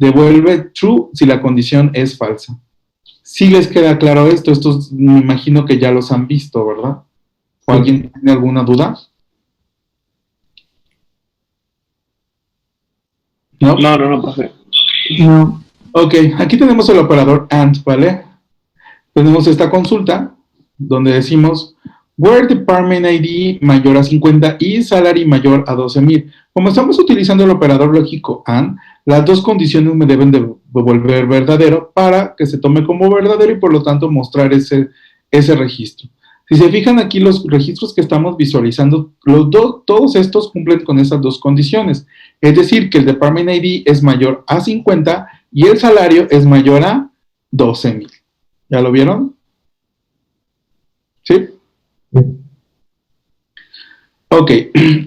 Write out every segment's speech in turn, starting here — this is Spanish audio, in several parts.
devuelve true si la condición es falsa. Si les queda claro esto, estos me imagino que ya los han visto, ¿verdad? ¿O alguien tiene alguna duda? ¿No? No, profe. No. Ok, aquí tenemos el operador AND, ¿vale? Tenemos esta consulta donde decimos where department ID mayor a 50 y salary mayor a 12,000. Como estamos utilizando el operador lógico AND, las dos condiciones me deben de devolver verdadero para que se tome como verdadero y por lo tanto mostrar ese registro. Si se fijan aquí los registros que estamos visualizando, todos estos cumplen con esas dos condiciones. Es decir, que el department ID es mayor a 50 y el salario es mayor a 12,000. ¿Ya lo vieron? ¿Sí? Ok,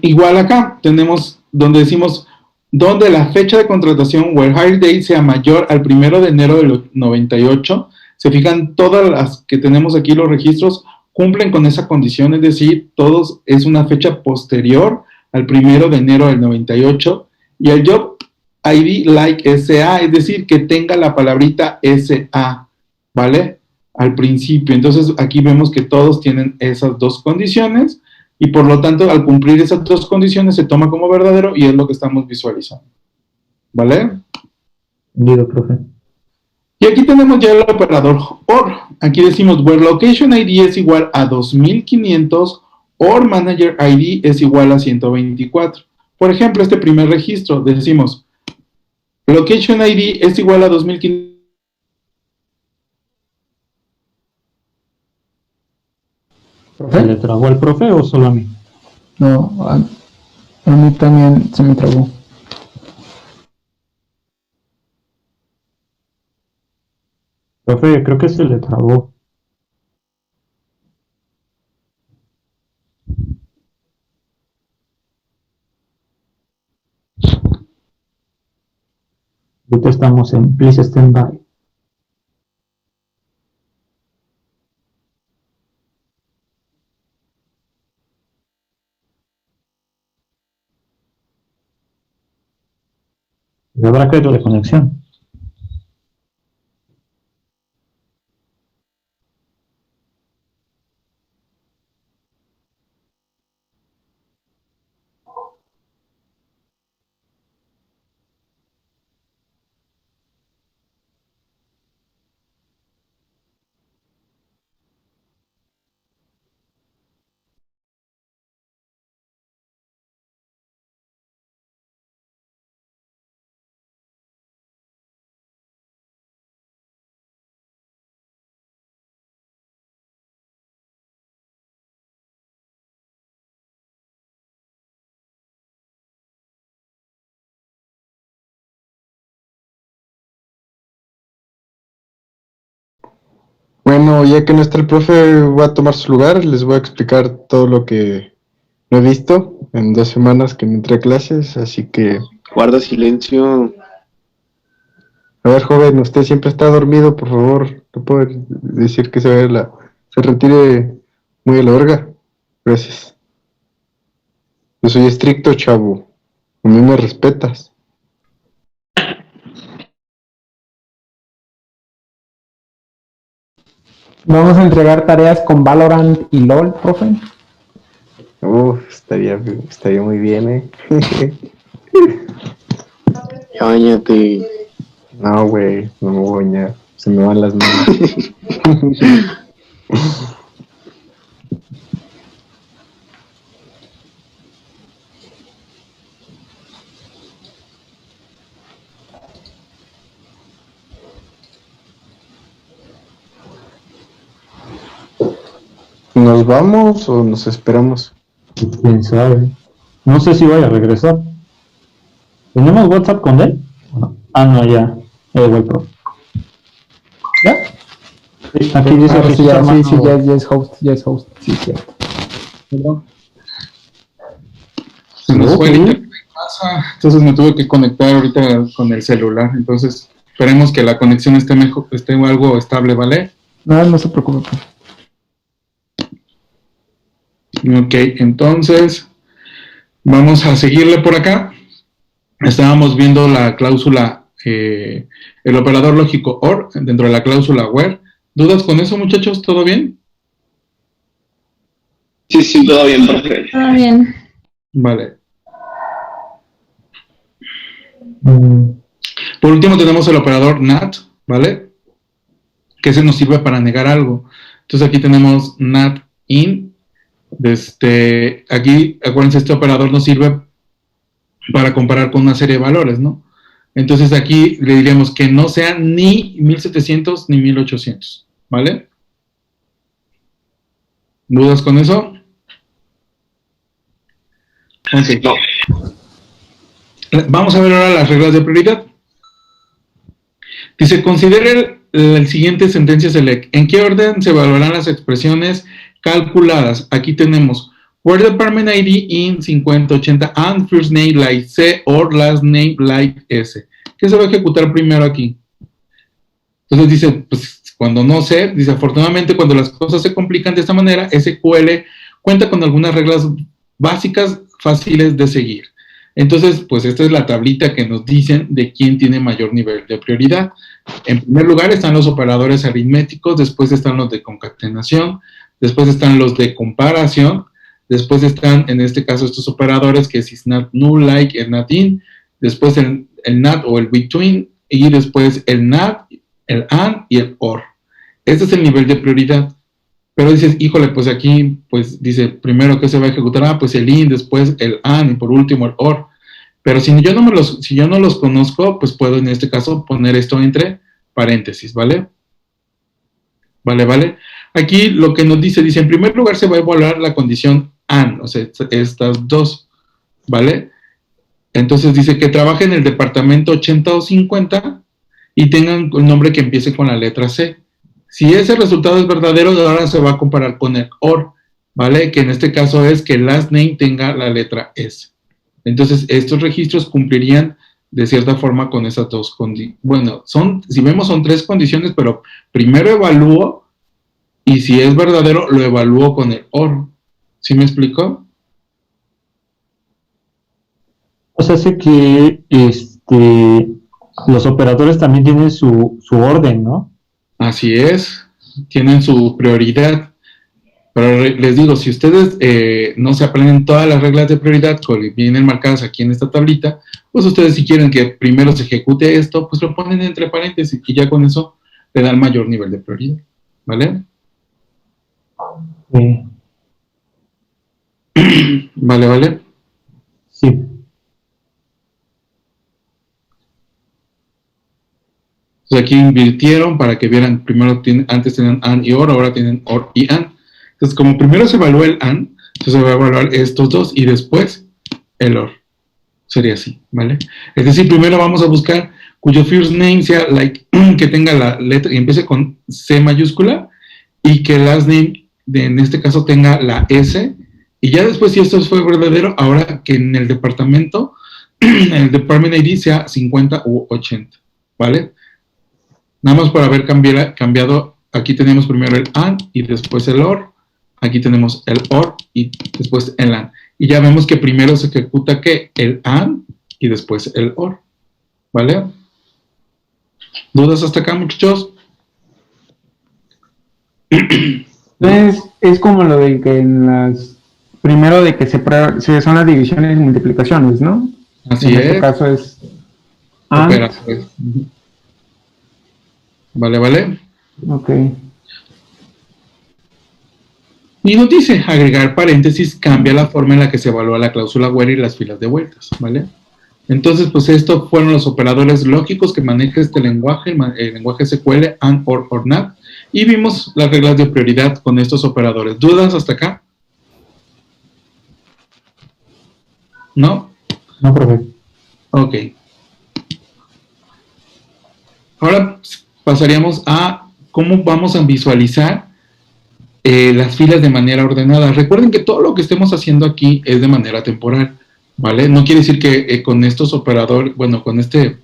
igual acá tenemos donde decimos donde la fecha de contratación where hire date sea mayor al 1 de enero del 98. Se fijan, todas las que tenemos aquí, los registros, cumplen con esa condición, es decir, todos es una fecha posterior al 1 de enero del 98. Y el job ID like SA, es decir, que tenga la palabrita SA, ¿vale? Al principio. Entonces aquí vemos que todos tienen esas dos condiciones y por lo tanto al cumplir esas dos condiciones se toma como verdadero y es lo que estamos visualizando. ¿Vale? Entendido, profe. Y aquí tenemos ya el operador OR. Aquí decimos where location ID es igual a 2500 or manager ID es igual a 124. Por ejemplo, este primer registro decimos location ID es igual a 2500. ¿Se le trabó al profe o solo a mí? No, a mí también se me trabó. Profe, creo que se le trabó. Ahorita estamos en please stand by. ¿Le habrá caído de conexión? Bueno, ya que no está el profe, voy a tomar su lugar, les voy a explicar todo lo que no he visto en 2 semanas que no entré a clases, así que... Guarda silencio. A ver, joven, usted siempre está dormido, por favor, no puedo decir que se retire muy a la verga. Gracias. Yo soy estricto, chavo. A mí me respetas. Vamos a entregar tareas con Valorant y LOL, profe. Estaría muy bien, Ya bañate. No, güey, no me voy a bañar. Se me van las manos. ¿Nos vamos o nos esperamos? ¿Quién sabe? No sé si vaya a regresar. ¿Tenemos WhatsApp con él? Ah, no, ya. El profe. ¿Ya? Sí, aquí dice Ah, que sí, ya, sí, Armando- ya es host, sí, cierto. Perdón. Se nos fue el Ok. internet en casa, entonces me tuve que conectar ahorita con el celular. Entonces, esperemos que la conexión esté mejor, esté algo estable, ¿vale? No se preocupe, profe. Ok, entonces, vamos a seguirle por acá. Estábamos viendo la cláusula el operador lógico OR dentro de la cláusula where. ¿Dudas con eso, muchachos? ¿Todo bien? Sí, todo bien, profe. Todo bien. Vale. Mm, Por último tenemos el operador NAT, ¿vale? Que se nos sirve para negar algo. Entonces aquí tenemos NAT in. Aquí, acuérdense, este operador nos sirve para comparar con una serie de valores, ¿no? Entonces aquí le diríamos que no sea ni 1700 ni 1800, ¿vale? ¿Dudas con eso? Ok. No. Vamos a ver ahora las reglas de prioridad. Dice, considere el siguiente sentencia select. ¿En qué orden se evaluarán las expresiones calculadas? Aquí tenemos where department ID in 5080 and first name like C or last name like S. ¿Qué se va a ejecutar primero aquí? Entonces dice, pues cuando no sé, dice, afortunadamente cuando las cosas se complican de esta manera, SQL cuenta con algunas reglas básicas fáciles de seguir. Entonces, pues esta es la tablita que nos dicen de quién tiene mayor nivel de prioridad. En primer lugar están los operadores aritméticos, después están los de concatenación, después están los de comparación, después están, en este caso, estos operadores que es not null, like, el not in, después el not o el between, y después el not, el and y el or. Este es el nivel de prioridad. Pero dices, híjole, pues aquí, pues dice, primero que se va a ejecutar, pues el in, después el and y por último el or. Pero si yo no los conozco, pues puedo en este caso poner esto entre paréntesis, ¿vale? Vale. Aquí lo que nos dice, en primer lugar se va a evaluar la condición and, o sea, estas dos, ¿vale? Entonces dice que trabaje en el departamento 80 o 50 y tengan un nombre que empiece con la letra C. Si ese resultado es verdadero, ahora se va a comparar con el OR, ¿vale? Que en este caso es que el last name tenga la letra S. Entonces, estos registros cumplirían de cierta forma con esas dos condiciones. Bueno, si vemos son tres condiciones, pero primero evalúo y si es verdadero, lo evalúo con el OR. ¿Sí me explico? O sea, sé que los operadores también tienen su orden, ¿no? Así es, tienen su prioridad. Pero les digo, si ustedes no se aprenden todas las reglas de prioridad que vienen marcadas aquí en esta tablita, pues ustedes si quieren que primero se ejecute esto, pues lo ponen entre paréntesis y ya con eso le dan mayor nivel de prioridad. ¿Vale? Sí. Vale. Sí. Entonces aquí invirtieron para que vieran, primero antes tenían AND y OR, ahora tienen OR y AND. Entonces como primero se evalúa el AND, entonces se va a evaluar estos dos y después el OR. Sería así, ¿vale? Es decir, primero vamos a buscar cuyo first name sea like, que tenga la letra y empiece con C mayúscula y que el last name, en este caso, tenga la S. Y ya después, si esto fue verdadero, ahora que en el departamento, el department ID sea 50 u 80, ¿vale? Nada más para haber cambiado, aquí tenemos primero el AND y después el OR. Aquí tenemos el OR y después el AND. Y ya vemos que primero se ejecuta ¿qué? El AND y después el OR. ¿Vale? ¿Dudas hasta acá, muchachos? Entonces, es como lo de que en las... Primero de que son las divisiones y multiplicaciones, ¿no? Así en es. este caso es AND. Operaciones. Vale. Ok. Y nos dice, agregar paréntesis cambia la forma en la que se evalúa la cláusula where y las filas de vueltas, ¿vale? Entonces, pues estos fueron los operadores lógicos que maneja este lenguaje, el lenguaje SQL, AND, OR, NAT, y vimos las reglas de prioridad con estos operadores. ¿Dudas hasta acá? ¿No? No, profe. Ok. Ahora pasaríamos a cómo vamos a visualizar las filas de manera ordenada. Recuerden que todo lo que estemos haciendo aquí es de manera temporal, ¿vale? No quiere decir que con estos operadores, bueno, con esta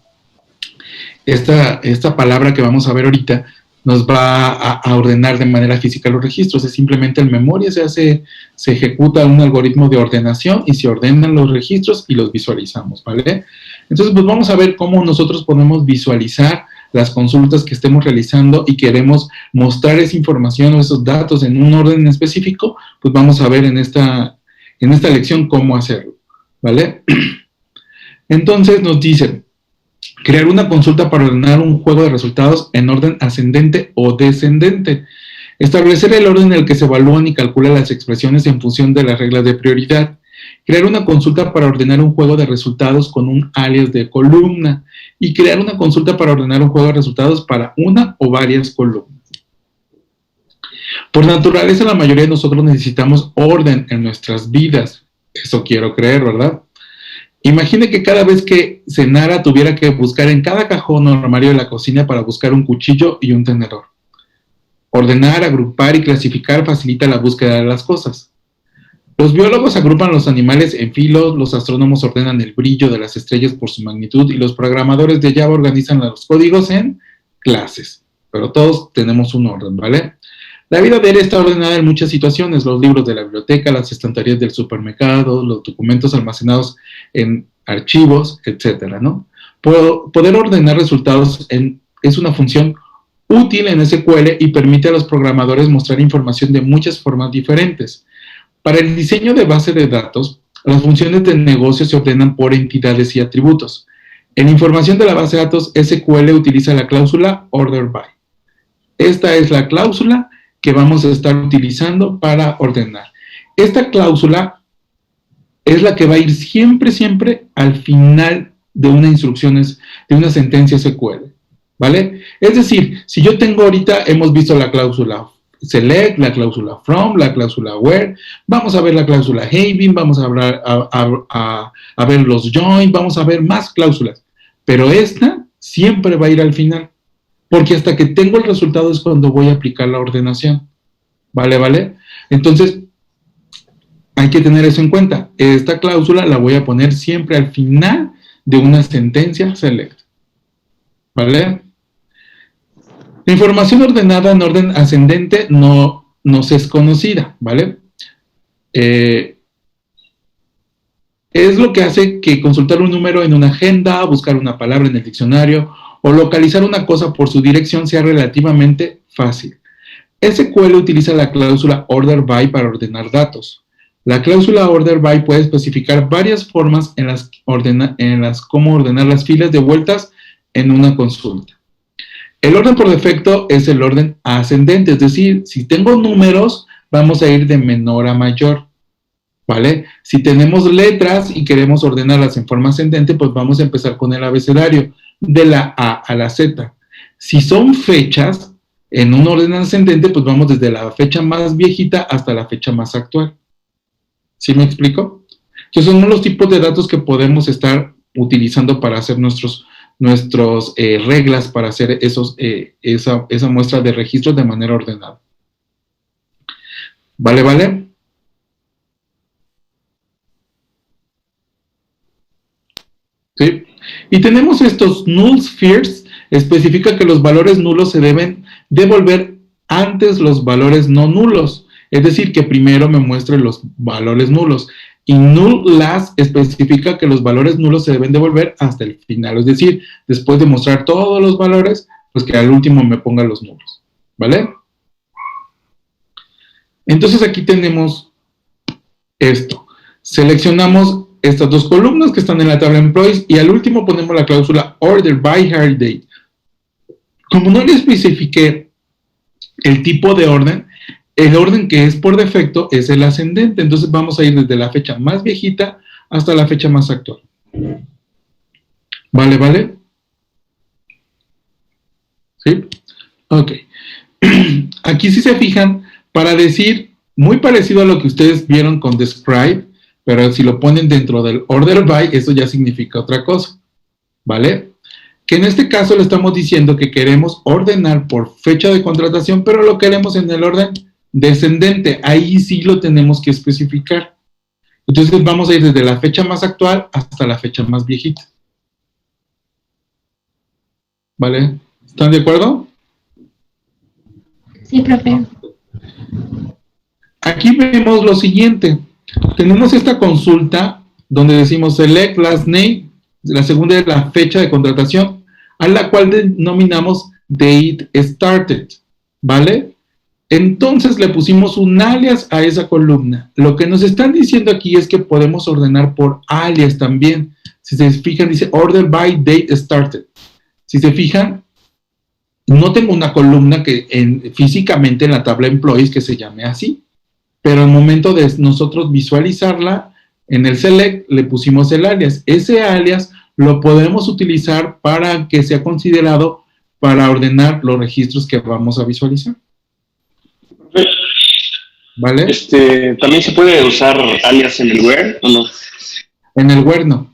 palabra que vamos a ver ahorita, nos va a ordenar de manera física los registros. Es simplemente en memoria se ejecuta un algoritmo de ordenación y se ordenan los registros y los visualizamos, ¿vale? Entonces, pues vamos a ver cómo nosotros podemos visualizar las consultas que estemos realizando y queremos mostrar esa información o esos datos en un orden específico, pues vamos a ver en esta lección cómo hacerlo, ¿vale? Entonces nos dicen, crear una consulta para ordenar un juego de resultados en orden ascendente o descendente. Establecer el orden en el que se evalúan y calculan las expresiones en función de las reglas de prioridad. Crear una consulta para ordenar un juego de resultados con un alias de columna. Y crear una consulta para ordenar un juego de resultados para una o varias columnas. Por naturaleza, la mayoría de nosotros necesitamos orden en nuestras vidas. Eso quiero creer, ¿verdad? Imagine que cada vez que cenara tuviera que buscar en cada cajón o armario de la cocina para buscar un cuchillo y un tenedor. Ordenar, agrupar y clasificar facilita la búsqueda de las cosas. Los biólogos agrupan los animales en filos, los astrónomos ordenan el brillo de las estrellas por su magnitud y los programadores de Java organizan los códigos en clases. Pero todos tenemos un orden, ¿vale? La vida diaria está ordenada en muchas situaciones, los libros de la biblioteca, las estanterías del supermercado, los documentos almacenados en archivos, etcétera, ¿no? Poder ordenar resultados es una función útil en SQL y permite a los programadores mostrar información de muchas formas diferentes. Para el diseño de base de datos, las funciones de negocio se ordenan por entidades y atributos. En información de la base de datos, SQL utiliza la cláusula order by. Esta es la cláusula que vamos a estar utilizando para ordenar. Esta cláusula es la que va a ir siempre, siempre al final de una instrucción, de una sentencia SQL, ¿vale? Es decir, si yo tengo ahorita, hemos visto la cláusula select, la cláusula from, la cláusula where, vamos a ver la cláusula having, vamos a ver los join, vamos a ver más cláusulas, pero esta siempre va a ir al final, porque hasta que tengo el resultado es cuando voy a aplicar la ordenación, ¿vale? Entonces, hay que tener eso en cuenta. Esta cláusula la voy a poner siempre al final de una sentencia select, ¿vale? La información ordenada en orden ascendente no nos es conocida, ¿vale? Es lo que hace que consultar un número en una agenda, buscar una palabra en el diccionario o localizar una cosa por su dirección sea relativamente fácil. SQL utiliza la cláusula order by para ordenar datos. La cláusula order by puede especificar varias formas en las cómo ordenar las filas de vueltas en una consulta. El orden por defecto es el orden ascendente, es decir, si tengo números, vamos a ir de menor a mayor, ¿vale? Si tenemos letras y queremos ordenarlas en forma ascendente, pues vamos a empezar con el abecedario, de la A a la Z. Si son fechas, en un orden ascendente, pues vamos desde la fecha más viejita hasta la fecha más actual. ¿Sí me explico? Entonces son los tipos de datos que podemos estar utilizando para hacer nuestras reglas para hacer esa muestra de registros de manera ordenada. ¿Vale? ¿Sí? Y tenemos estos null spheres, especifica que los valores nulos se deben devolver antes los valores no nulos, es decir, que primero me muestre los valores nulos. Y null last especifica que los valores nulos se deben devolver hasta el final, es decir, después de mostrar todos los valores, pues que al último me ponga los nulos, ¿vale? Entonces aquí tenemos esto. Seleccionamos estas dos columnas que están en la tabla employees y al último ponemos la cláusula order by hire date. Como no le especifiqué el tipo de orden, el orden que es por defecto es el ascendente, entonces vamos a ir desde la fecha más viejita hasta la fecha más actual. ¿Vale? ¿Sí? Ok. Aquí si se fijan, para decir, muy parecido a lo que ustedes vieron con describe, pero si lo ponen dentro del order by, eso ya significa otra cosa, ¿vale? Que en este caso le estamos diciendo que queremos ordenar por fecha de contratación, pero lo queremos en el orden descendente. Ahí sí lo tenemos que especificar. Entonces vamos a ir desde la fecha más actual hasta la fecha más viejita. ¿Vale? ¿Están de acuerdo? Sí, profe. Aquí vemos lo siguiente. Tenemos esta consulta donde decimos select last name La segunda es la fecha de contratación, a la cual denominamos date started, ¿vale? Entonces le pusimos un alias a esa columna. Lo que nos están diciendo aquí es que podemos ordenar por alias también. Si se fijan, dice order by date started. Si se fijan, no tengo una columna que físicamente en la tabla employees que se llame así, pero al momento de nosotros visualizarla, en el select le pusimos el alias. Ese alias lo podemos utilizar para que sea considerado para ordenar los registros que vamos a visualizar. ¿Vale? ¿También se puede usar alias en el where o no? En el where no.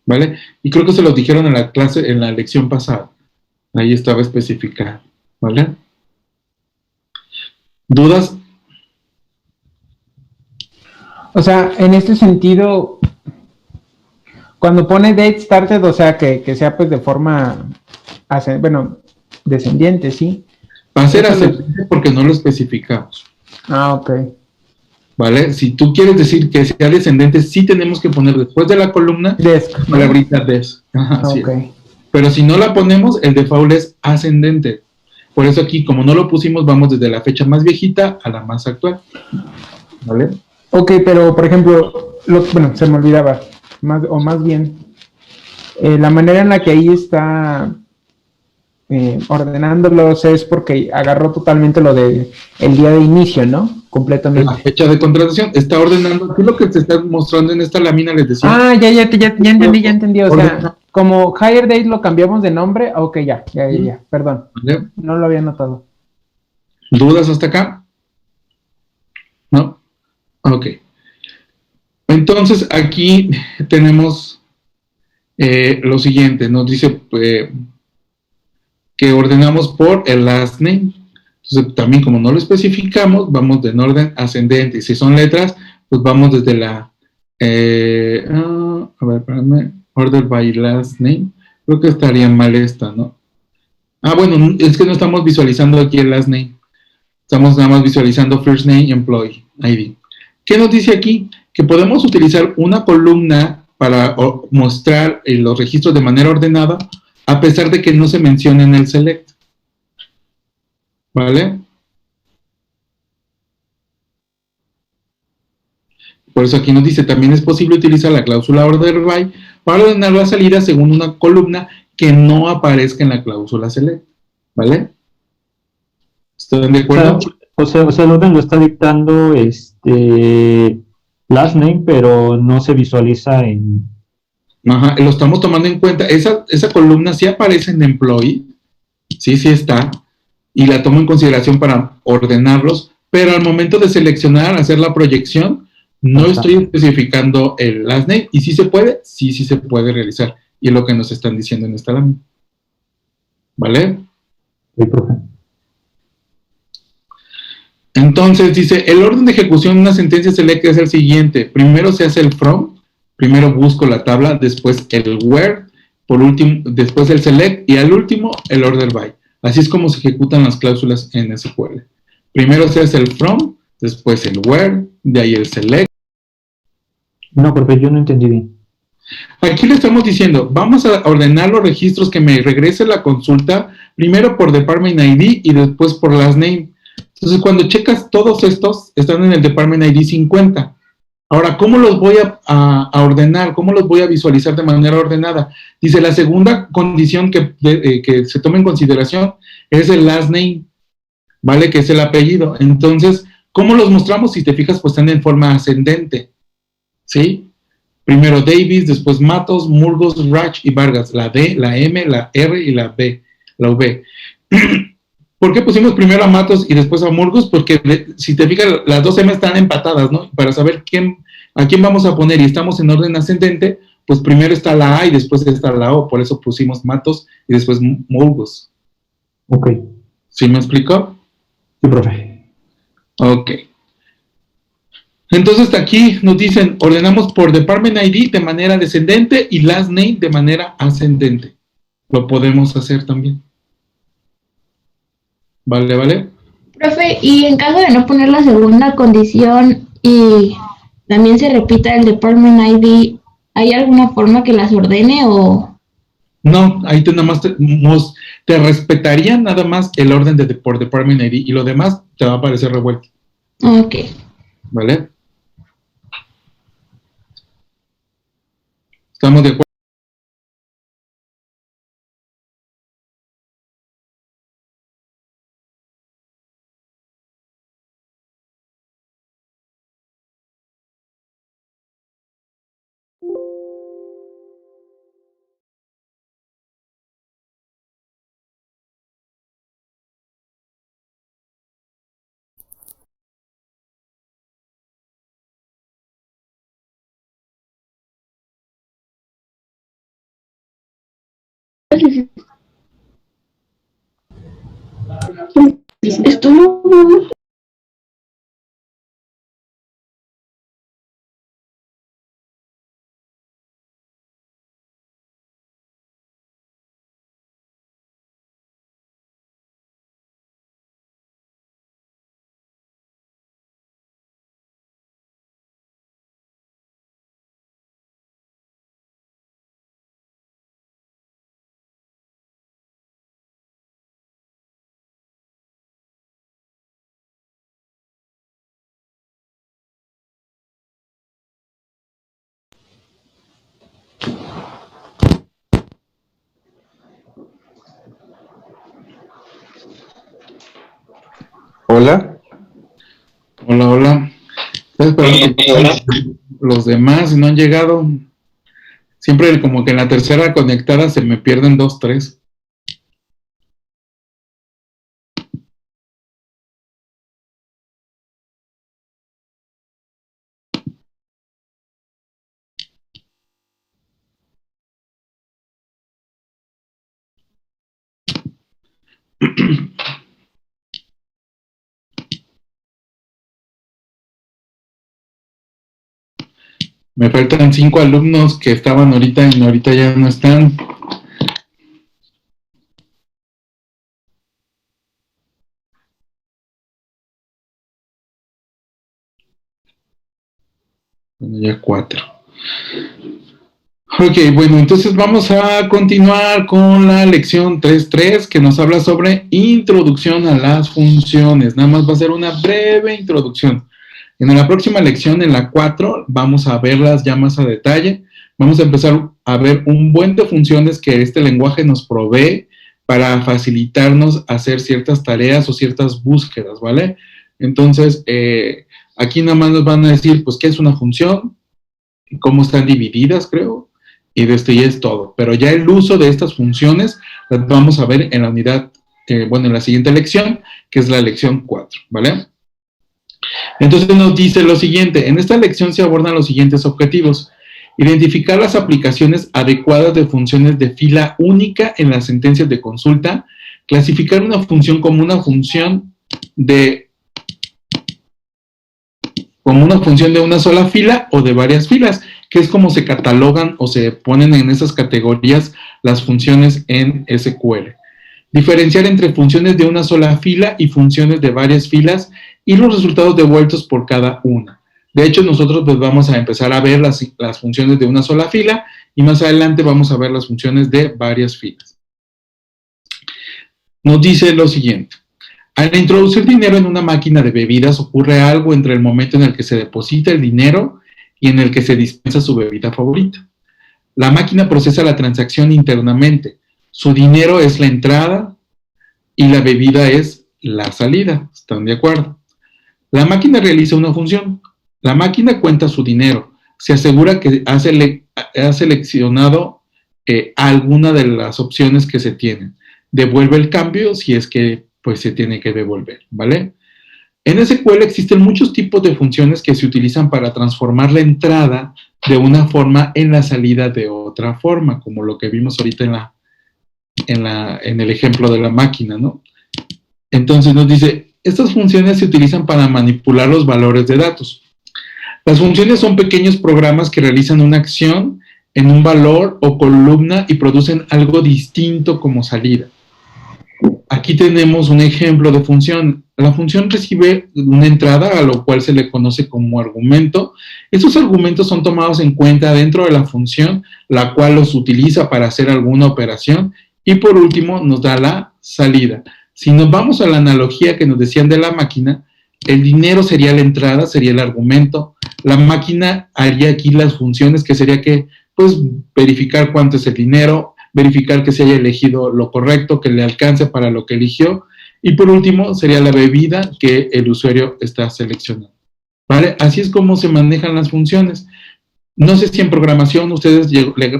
¿Vale? Y creo que se los dijeron en la clase, en la lección pasada. Ahí estaba especificado. ¿Vale? ¿Dudas? O sea, en este sentido, cuando pone date started, o sea, que sea pues de forma, descendiente, ¿sí? Va a ser ascendente porque no lo especificamos. Ah, ok. ¿Vale? Si tú quieres decir que sea descendente, sí tenemos que poner después de la columna Desk. la palabrita desk. Ajá, Ok. sí. Pero si no la ponemos, el default es ascendente. Por eso aquí, como no lo pusimos, vamos desde la fecha más viejita a la más actual. ¿Vale? Ok, pero por ejemplo, se me olvidaba, más bien, la manera en la que ahí está ordenándolos es porque agarró totalmente lo de el día de inicio, ¿no? Completamente. La fecha de contratación está ordenando. Aquí lo que te está mostrando en esta lámina les decía. Ah, ya entendí. O sea, como hire date lo cambiamos de nombre. Ok, ya. Perdón. ¿Vale? No lo había notado. ¿Dudas hasta acá? ¿No? Ok. Entonces, aquí tenemos lo siguiente. Nos dice que ordenamos por el last name. Entonces, también como no lo especificamos, vamos en orden ascendente. Y si son letras, pues vamos desde la... order by last name. Creo que estaría mal esta, ¿no? Ah, bueno, es que no estamos visualizando aquí el last name. Estamos nada más visualizando first name, employee, ID. ¿Qué nos dice aquí? Que podemos utilizar una columna para mostrar los registros de manera ordenada, a pesar de que no se mencione en el select. ¿Vale? Por eso aquí nos dice, también es posible utilizar la cláusula order by para ordenar la salida según una columna que no aparezca en la cláusula select. ¿Vale? ¿Están de acuerdo? O sea, el orden lo está dictando last name, pero no se visualiza en... Ajá, lo estamos tomando en cuenta. Esa columna sí aparece en employee, sí está, y la tomo en consideración para ordenarlos, pero al momento de seleccionar, hacer la proyección, no estoy especificando el last name, y sí se puede realizar, y es lo que nos están diciendo en esta lámina. ¿Vale? Sí, profe. Entonces dice, el orden de ejecución de una sentencia select es el siguiente. Primero se hace el from, primero busco la tabla, después el where, por último, después el select y al último el order by. Así es como se ejecutan las cláusulas en SQL. Primero se hace el from, después el where, de ahí el select. No, profe, yo no entendí bien. Aquí le estamos diciendo, vamos a ordenar los registros que me regrese la consulta, primero por Department ID y después por last name. Entonces, cuando checas todos estos, están en el Department ID 50. Ahora, ¿cómo los voy a ordenar? ¿Cómo los voy a visualizar de manera ordenada? Dice, la segunda condición que se toma en consideración es el last name, ¿vale? Que es el apellido. Entonces, ¿cómo los mostramos? Si te fijas, pues están en forma ascendente, ¿sí? Primero Davis, después Matos, Murgos, Rach y Vargas. La D, la M, la R y la B, la V. ¿Por qué pusimos primero a Matos y después a Murgos? Porque si te fijas, las dos M están empatadas, ¿no? Para saber a quién vamos a poner y estamos en orden ascendente, pues primero está la A y después está la O. Por eso pusimos Matos y después Murgos. Ok. ¿Sí me explicó? Sí, profe. Ok. Entonces, hasta aquí nos dicen, ordenamos por Department ID de manera descendente y Last Name de manera ascendente. Lo podemos hacer también. ¿Vale? Profe, y en caso de no poner la segunda condición y también se repita el Department ID, ¿hay alguna forma que las ordene o...? No, ahí nada más te respetaría nada más el orden por Department ID y lo demás te va a aparecer revuelto. Ok. ¿Vale? ¿Estamos de acuerdo? Esto no... Hola. Hola, hola. Estoy esperando que los demás no han llegado. Siempre como que en la tercera conectada se me pierden 2, 3. Me faltan 5 alumnos que estaban ahorita y ahorita ya no están. Bueno, ya 4. Ok, bueno, entonces vamos a continuar con la lección 3.3 que nos habla sobre introducción a las funciones. Nada más va a ser una breve introducción. En la próxima lección, en la 4, vamos a verlas ya más a detalle. Vamos a empezar a ver un buen de funciones que este lenguaje nos provee para facilitarnos hacer ciertas tareas o ciertas búsquedas, ¿vale? Entonces, aquí nada más nos van a decir, pues, qué es una función, cómo están divididas, creo, y de esto ya es todo. Pero ya el uso de estas funciones las vamos a ver en la unidad, en la siguiente lección, que es la lección 4, ¿vale? Entonces nos dice lo siguiente, en esta lección se abordan los siguientes objetivos. Identificar las aplicaciones adecuadas de funciones de fila única en las sentencias de consulta, clasificar una función como una función de una sola fila o de varias filas, que es como se catalogan o se ponen en esas categorías las funciones en SQL. Diferenciar entre funciones de una sola fila y funciones de varias filas y los resultados devueltos por cada una. De hecho, nosotros pues vamos a empezar a ver las funciones de una sola fila y más adelante vamos a ver las funciones de varias filas. Nos dice lo siguiente. Al introducir dinero en una máquina de bebidas ocurre algo entre el momento en el que se deposita el dinero y en el que se dispensa su bebida favorita. La máquina procesa la transacción internamente. Su dinero es la entrada y la bebida es la salida. ¿Están de acuerdo? La máquina realiza una función. La máquina cuenta su dinero. Se asegura que ha seleccionado alguna de las opciones que se tienen. Devuelve el cambio si es que pues, se tiene que devolver, ¿vale? En SQL existen muchos tipos de funciones que se utilizan para transformar la entrada de una forma en la salida de otra forma, como lo que vimos ahorita en el ejemplo de la máquina, ¿no? Entonces nos dice, estas funciones se utilizan para manipular los valores de datos. Las funciones son pequeños programas que realizan una acción en un valor o columna y producen algo distinto como salida. aquí tenemos un ejemplo de función. La función recibe una entrada a lo cual se le conoce como argumento. Estos argumentos son tomados en cuenta dentro de la función, la cual los utiliza para hacer alguna operación. Y por último, nos da la salida. Si nos vamos a la analogía que nos decían de la máquina, el dinero sería la entrada, sería el argumento. La máquina haría aquí las funciones, que sería que, pues, verificar cuánto es el dinero, verificar que se haya elegido lo correcto, que le alcance para lo que eligió. Y por último, sería la bebida que el usuario está seleccionando. ¿Vale? Así es como se manejan las funciones. No sé si en programación ustedes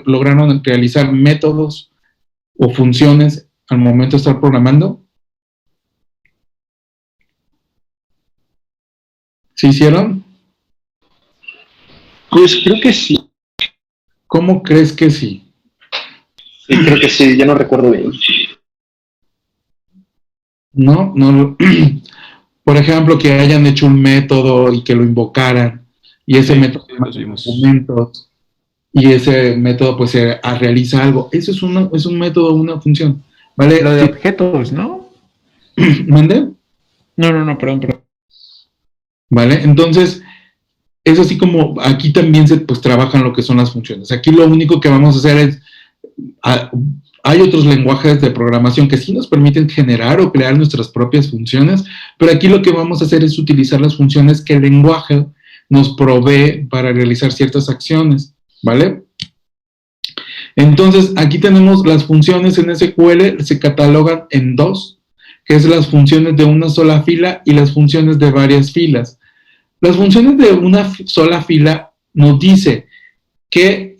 lograron realizar métodos o funciones al momento de estar programando. ¿Sí hicieron? Pues creo que sí. ¿Cómo crees que sí? Sí, creo que sí, ya no recuerdo bien. No. Por ejemplo, que hayan hecho un método y que lo invocaran, y ese método los vimos. argumentos, y ese método pues realiza algo. Eso es un método, una función. ¿Vale? Lo de objetos, ¿no? ¿Mande? No, perdón. ¿Vale? Entonces, es así como aquí también se pues trabajan lo que son las funciones. Aquí lo único que vamos a hacer es, hay otros lenguajes de programación que sí nos permiten generar o crear nuestras propias funciones, pero aquí lo que vamos a hacer es utilizar las funciones que el lenguaje nos provee para realizar ciertas acciones, ¿vale? Entonces, aquí tenemos las funciones en SQL, se catalogan en dos, que es las funciones de una sola fila y las funciones de varias filas. Las funciones de una sola fila nos dice que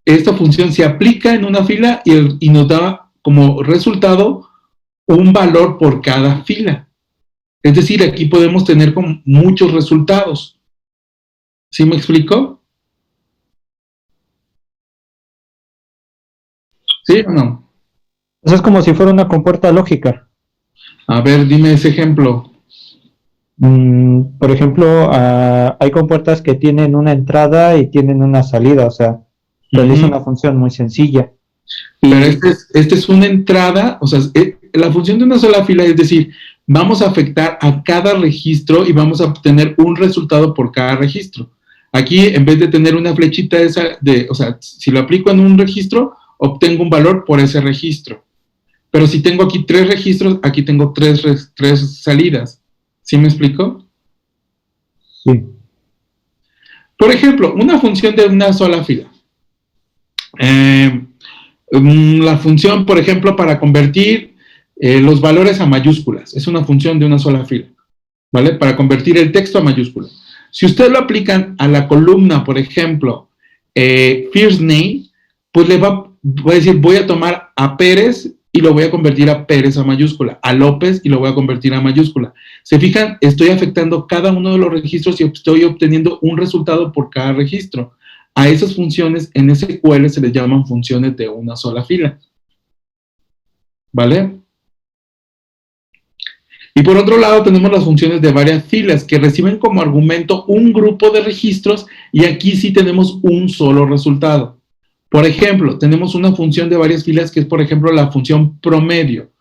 esta función se aplica en una fila y nos da como resultado un valor por cada fila. Es decir, aquí podemos tener como muchos resultados. ¿Sí me explico? ¿Sí o no? Eso es como si fuera una compuerta lógica. A ver, dime ese ejemplo. Por ejemplo, hay compuertas que tienen una entrada y tienen una salida, o sea, realiza una función muy sencilla. Pero esta es una entrada, o sea, la función de una sola fila, es decir, vamos a afectar a cada registro y vamos a obtener un resultado por cada registro. Aquí, en vez de tener una flechita o sea, si lo aplico en un registro, obtengo un valor por ese registro. Pero si tengo aquí 3 registros, aquí tengo 3 salidas. ¿Sí me explico? Sí. Por ejemplo, una función de una sola fila. La función, por ejemplo, para convertir los valores a mayúsculas. Es una función de una sola fila, ¿vale? Para convertir el texto a mayúscula. Si ustedes lo aplican a la columna, por ejemplo, first name, pues le va a decir, voy a tomar a Pérez y lo voy a convertir a Pérez a mayúscula, a López y lo voy a convertir a mayúscula. ¿Se fijan? Estoy afectando cada uno de los registros y estoy obteniendo un resultado por cada registro. A esas funciones en SQL se les llaman funciones de una sola fila. ¿Vale? Y por otro lado tenemos las funciones de varias filas que reciben como argumento un grupo de registros y aquí sí tenemos un solo resultado. Por ejemplo, tenemos una función de varias filas que es, por ejemplo, la función promedio.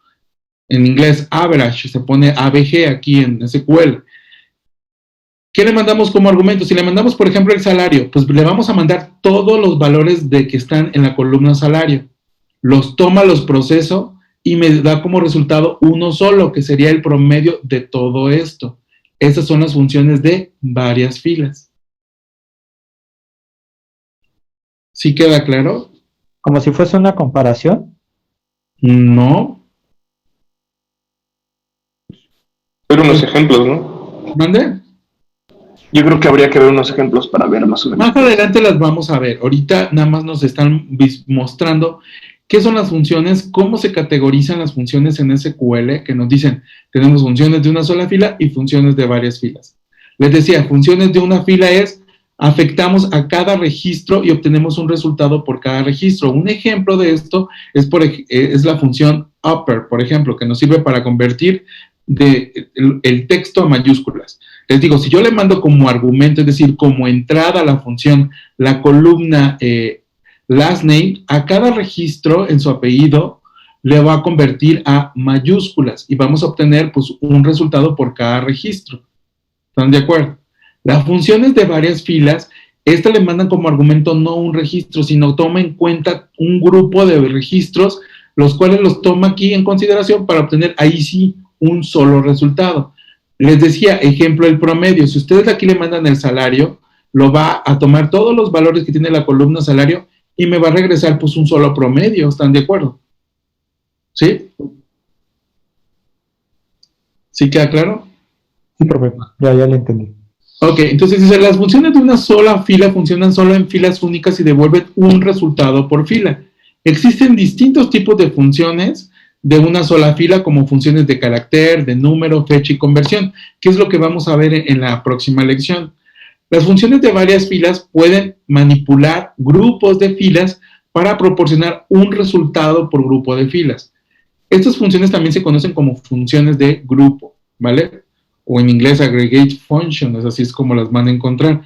En inglés, average, se pone ABG aquí en SQL. ¿Qué le mandamos como argumento? Si le mandamos, por ejemplo, el salario, pues le vamos a mandar todos los valores de que están en la columna salario. Los toma, los proceso y me da como resultado uno solo, que sería el promedio de todo esto. Esas son las funciones de varias filas. ¿Sí queda claro? Como si fuese una comparación. No. Ver unos ejemplos, ¿no? ¿Mande? Yo creo que habría que ver unos ejemplos para ver más o menos. Más adelante las vamos a ver. Ahorita nada más nos están mostrando qué son las funciones, cómo se categorizan las funciones en SQL, que nos dicen, tenemos funciones de una sola fila y funciones de varias filas. Les decía, funciones de una fila es, afectamos a cada registro y obtenemos un resultado por cada registro. Un ejemplo de esto es la función upper, por ejemplo, que nos sirve para convertir el texto a mayúsculas. Les digo, si yo le mando como argumento, es decir, como entrada a la función, la columna last name, a cada registro en su apellido le va a convertir a mayúsculas y vamos a obtener pues un resultado por cada registro. ¿Están de acuerdo? Las funciones de varias filas, esta le mandan como argumento no un registro, sino toma en cuenta un grupo de registros, los cuales los toma aquí en consideración para obtener ahí sí un solo resultado. Les decía, ejemplo, el promedio. Si ustedes aquí le mandan el salario, lo va a tomar todos los valores que tiene la columna salario y me va a regresar pues un solo promedio. ¿Están de acuerdo? ¿Sí? ¿Sí queda claro? Sí, profe, ya le entendí. Ok, entonces dice, las funciones de una sola fila funcionan solo en filas únicas y devuelven un resultado por fila. Existen distintos tipos de funciones de una sola fila, como funciones de carácter, de número, fecha y conversión, que es lo que vamos a ver en la próxima lección. Las funciones de varias filas pueden manipular grupos de filas para proporcionar un resultado por grupo de filas. Estas funciones también se conocen como funciones de grupo, ¿vale? O en inglés aggregate functions, así es como las van a encontrar,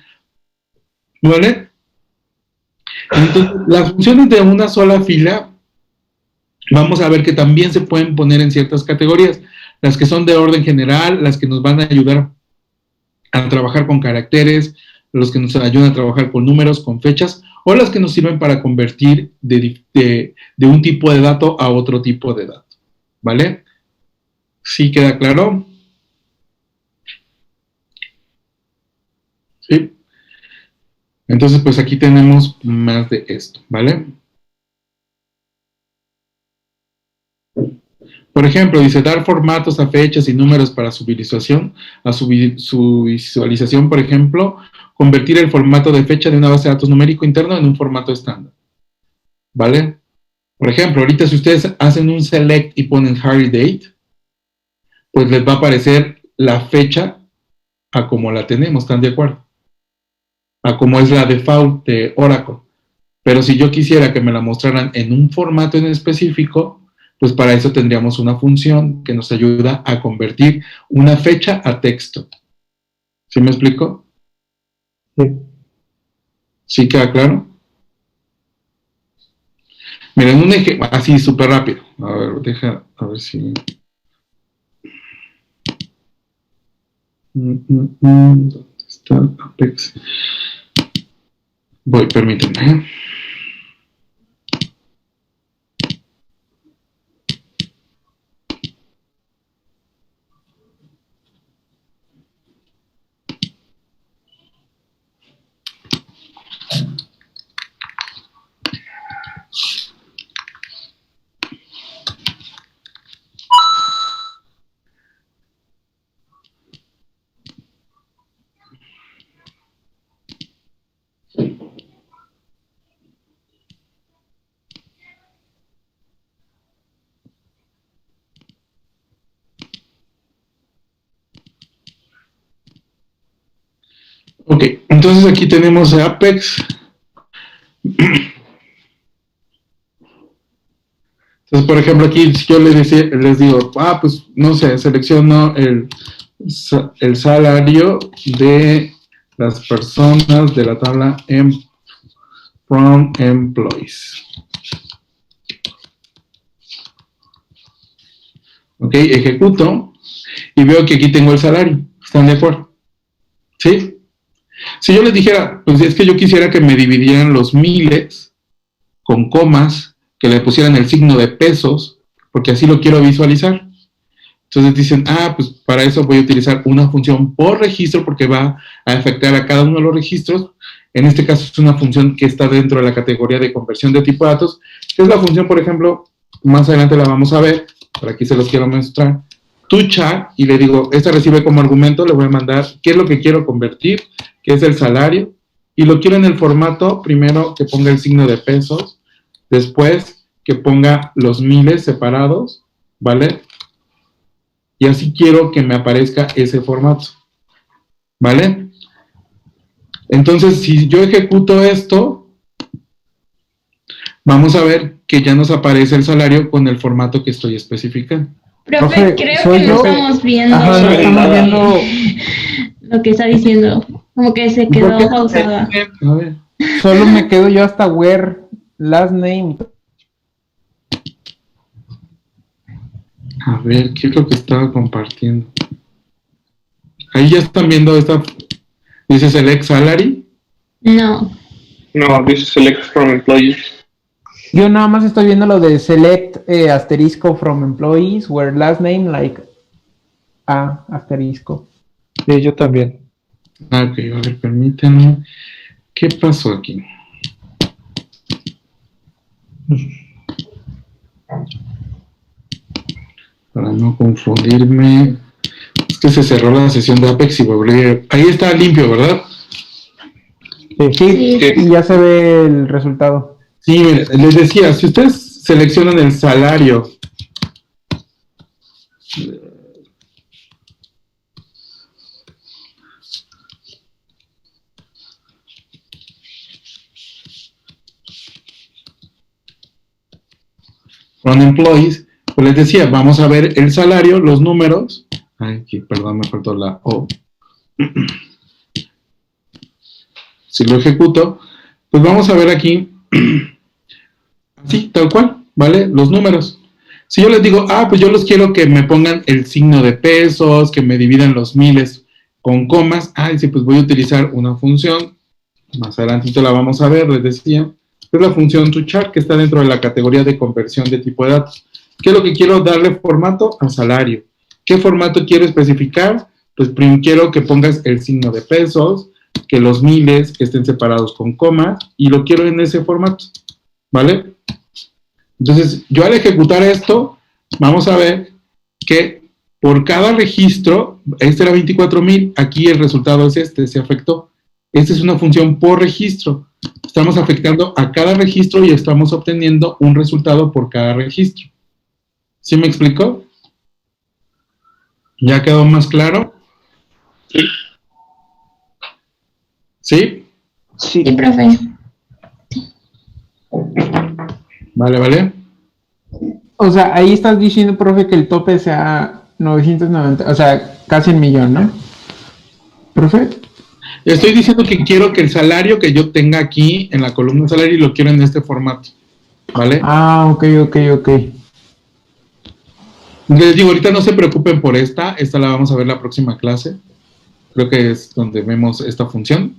¿vale? Entonces, las funciones de una sola fila, vamos a ver que también se pueden poner en ciertas categorías, las que son de orden general, las que nos van a ayudar a trabajar con caracteres, los que nos ayudan a trabajar con números, con fechas, o las que nos sirven para convertir de un tipo de dato a otro tipo de dato, ¿vale? ¿Sí queda claro? ¿Sí? Entonces, pues aquí tenemos más de esto, ¿vale? Por ejemplo, dice dar formatos a fechas y números para su visualización, su visualización, por ejemplo, convertir el formato de fecha de una base de datos numérico interno en un formato estándar, ¿vale? Por ejemplo, ahorita si ustedes hacen un select y ponen hard date, pues les va a aparecer la fecha a como la tenemos, ¿están de acuerdo? A como es la default de Oracle. Pero si yo quisiera que me la mostraran en un formato en específico, pues para eso tendríamos una función que nos ayuda a convertir una fecha a texto. ¿Sí me explico? Sí. ¿Sí queda claro? Miren, un ejemplo, así súper rápido. A ver, a ver si... ¿Dónde está Apex? Voy, permítanme. Ok, entonces aquí tenemos Apex. Entonces, por ejemplo, aquí si yo les digo, pues no sé, selecciono el salario de las personas de la tabla from employees. Ok, ejecuto y veo que aquí tengo el salario. ¿Están de acuerdo? ¿Sí? Si yo les dijera, pues es que yo quisiera que me dividieran los miles con comas, que le pusieran el signo de pesos, porque así lo quiero visualizar. Entonces dicen, pues para eso voy a utilizar una función por registro, porque va a afectar a cada uno de los registros. En este caso es una función que está dentro de la categoría de conversión de tipo de datos, que es la función, por ejemplo, más adelante la vamos a ver, por aquí se los quiero mostrar, toChart, y le digo, esta recibe como argumento, le voy a mandar qué es lo que quiero convertir, que es el salario, y lo quiero en el formato, primero que ponga el signo de pesos, después que ponga los miles separados, ¿vale? Y así quiero que me aparezca ese formato, ¿vale? Entonces, si yo ejecuto esto, vamos a ver que ya nos aparece el salario con el formato que estoy especificando. Profe, creo que no estamos viendo, no estamos viendo lo que está diciendo. Como que se quedó pausada. A ver. Solo me quedo yo hasta where last name. A ver, ¿qué es lo que estaba compartiendo? Ahí ya están viendo esta, dice Select Salary. No. No, dice select from employees. Yo nada más estoy viendo lo de select asterisco from employees, where last name like asterisco. Sí, yo también. Ah, ok, a ver, permítanme. ¿Qué pasó aquí? Para no confundirme. Es que se cerró la sesión de Apex y volví. Ahí está limpio, ¿verdad? Sí, y ya se ve el resultado. Sí, mire, les decía, si ustedes seleccionan el salario, from employees, pues les decía, vamos a ver el salario, los números. Ay, aquí, perdón, me faltó la O. Si lo ejecuto, pues vamos a ver aquí, así, tal cual, ¿vale? Los números. Si yo les digo, pues yo los quiero que me pongan el signo de pesos, que me dividan los miles con comas, sí, pues voy a utilizar una función, más adelantito la vamos a ver, les decía, es la función toChart que está dentro de la categoría de conversión de tipo de datos. ¿Qué es lo que quiero? Darle formato a salario. ¿Qué formato quiero especificar? Pues primero quiero que pongas el signo de pesos, que los miles estén separados con comas, y lo quiero en ese formato, ¿vale? Entonces, yo al ejecutar esto, vamos a ver que por cada registro, este era 24,000, aquí el resultado es este, se afectó. Esta es una función por registro. Estamos afectando a cada registro y estamos obteniendo un resultado por cada registro. ¿Sí me explicó? ¿Ya quedó más claro? Sí. ¿Sí? Sí, profe. Vale. O sea, ahí estás diciendo, profe, que el tope sea 990, o sea, casi el millón, ¿no? ¿Profe? Estoy diciendo que quiero que el salario que yo tenga aquí en la columna salario lo quiero en este formato, ¿vale? Ok. Les digo, ahorita no se preocupen por esta la vamos a ver la próxima clase. Creo que es donde vemos esta función.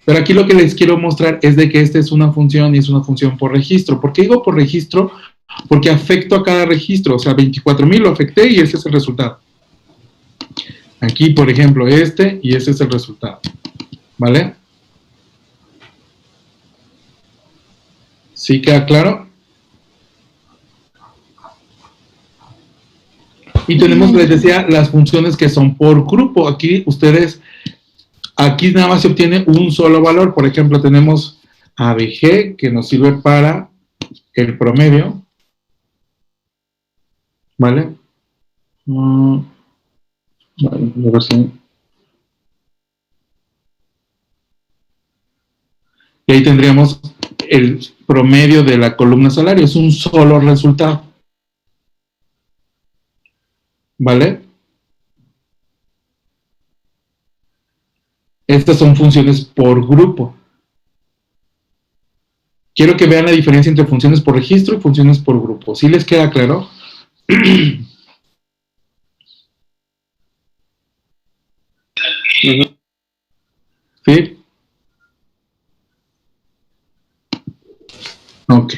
Pero aquí lo que les quiero mostrar es de que esta es una función y es una función por registro. ¿Por qué digo por registro? Porque afecto a cada registro. O sea, 24,000 lo afecté y ese es el resultado. Aquí, por ejemplo, este y ese es el resultado. ¿Vale? ¿Sí queda claro? Y tenemos, les decía, las funciones que son por grupo. Aquí nada más se obtiene un solo valor. Por ejemplo, tenemos ABG, que nos sirve para el promedio. ¿Vale? Vale, a ver si... Y ahí tendríamos el promedio de la columna salario. Es un solo resultado. ¿Vale? Estas son funciones por grupo. Quiero que vean la diferencia entre funciones por registro y funciones por grupo. ¿Sí les queda claro? ¿Sí? Ok.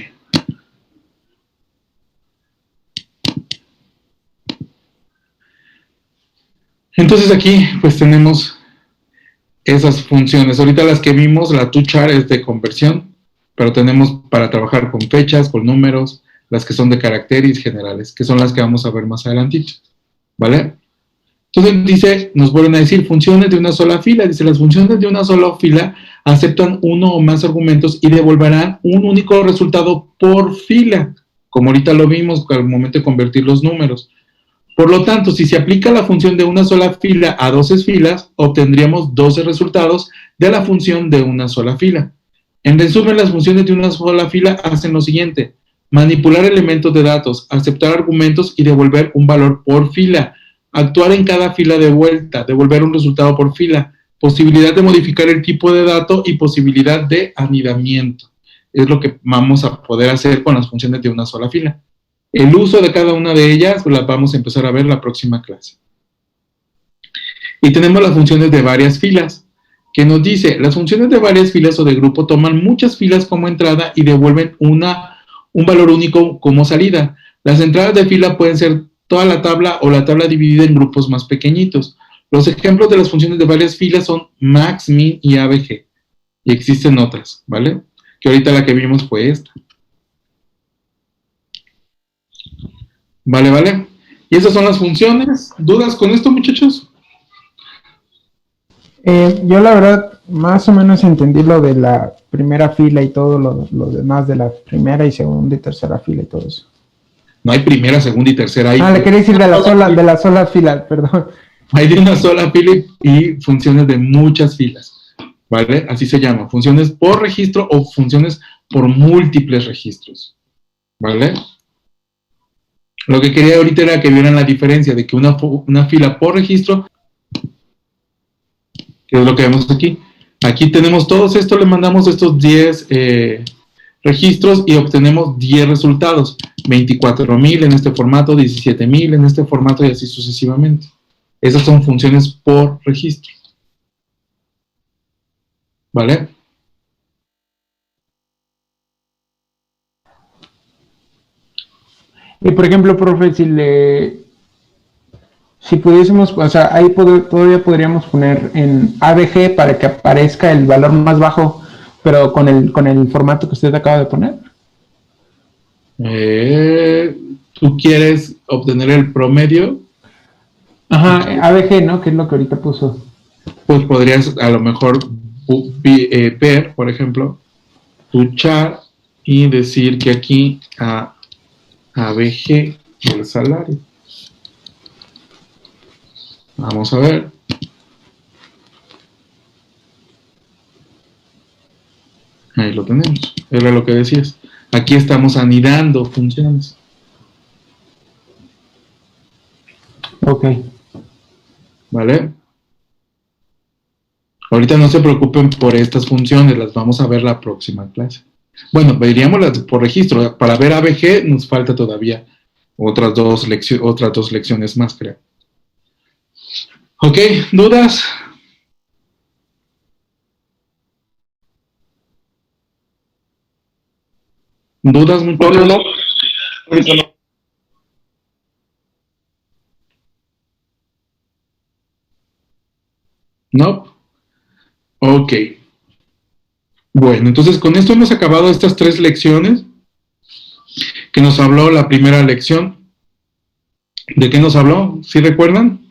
Entonces aquí pues tenemos esas funciones. Ahorita las que vimos, la toChart es de conversión, pero tenemos para trabajar con fechas, con números, las que son de caracteres generales, que son las que vamos a ver más adelantito. ¿Vale? Entonces dice, nos vuelven a decir funciones de una sola fila. Dice, las funciones de una sola fila aceptan uno o más argumentos y devolverán un único resultado por fila, como ahorita lo vimos al momento de convertir los números. Por lo tanto, si se aplica la función de una sola fila a 12 filas, obtendríamos 12 resultados de la función de una sola fila. En resumen, las funciones de una sola fila hacen lo siguiente: manipular elementos de datos, aceptar argumentos y devolver un valor por fila, actuar en cada fila de vuelta, devolver un resultado por fila, posibilidad de modificar el tipo de dato y posibilidad de anidamiento. Es lo que vamos a poder hacer con las funciones de una sola fila. El uso de cada una de ellas la vamos a empezar a ver la próxima clase. Y tenemos las funciones de varias filas, que nos dice, las funciones de varias filas o de grupo toman muchas filas como entrada y devuelven un valor único como salida. Las entradas de fila pueden ser toda la tabla o la tabla dividida en grupos más pequeñitos. Los ejemplos de las funciones de varias filas son max, min y abg. Y existen otras, ¿vale? Que ahorita la que vimos fue esta. Vale. Y esas son las funciones. ¿Dudas con esto, muchachos? Yo la verdad más o menos entendí lo de la primera fila y todo lo demás de la primera y segunda y tercera fila y todo eso. No hay primera, segunda y tercera. Le quería decir de la sola fila, perdón. Hay de una sola fila y funciones de muchas filas, ¿vale? Así se llama, funciones por registro o funciones por múltiples registros, ¿vale? Lo que quería ahorita era que vieran la diferencia de que una fila por registro, que es lo que vemos aquí. Aquí tenemos todos esto, le mandamos estos 10 registros y obtenemos 10 resultados. 24,000 en este formato, 17,000 en este formato y así sucesivamente. Esas son funciones por registro. ¿Vale? Y por ejemplo, profe, si pudiésemos, o sea, ahí todavía podríamos poner en ABG para que aparezca el valor más bajo, pero con el formato que usted acaba de poner. ¿Tú quieres obtener el promedio? Ajá, ABG, ¿no? Que es lo que ahorita puso. Pues podrías a lo mejor ver, por ejemplo, tu char y decir que aquí ABG el salario. Vamos a ver. Ahí lo tenemos. Era lo que decías. Aquí estamos anidando funciones. Ok. ¿Vale? Ahorita no se preocupen por estas funciones, las vamos a ver la próxima clase. Bueno, veríamos las por registro. Para ver ABG nos falta todavía otras dos lecciones más, creo. Ok, ¿dudas? ¿Dudas, muchachos? No. Ahorita no. ¿No? Ok. Bueno, entonces con esto hemos acabado estas 3 lecciones que nos habló la primera lección. ¿De qué nos habló? ¿Sí recuerdan?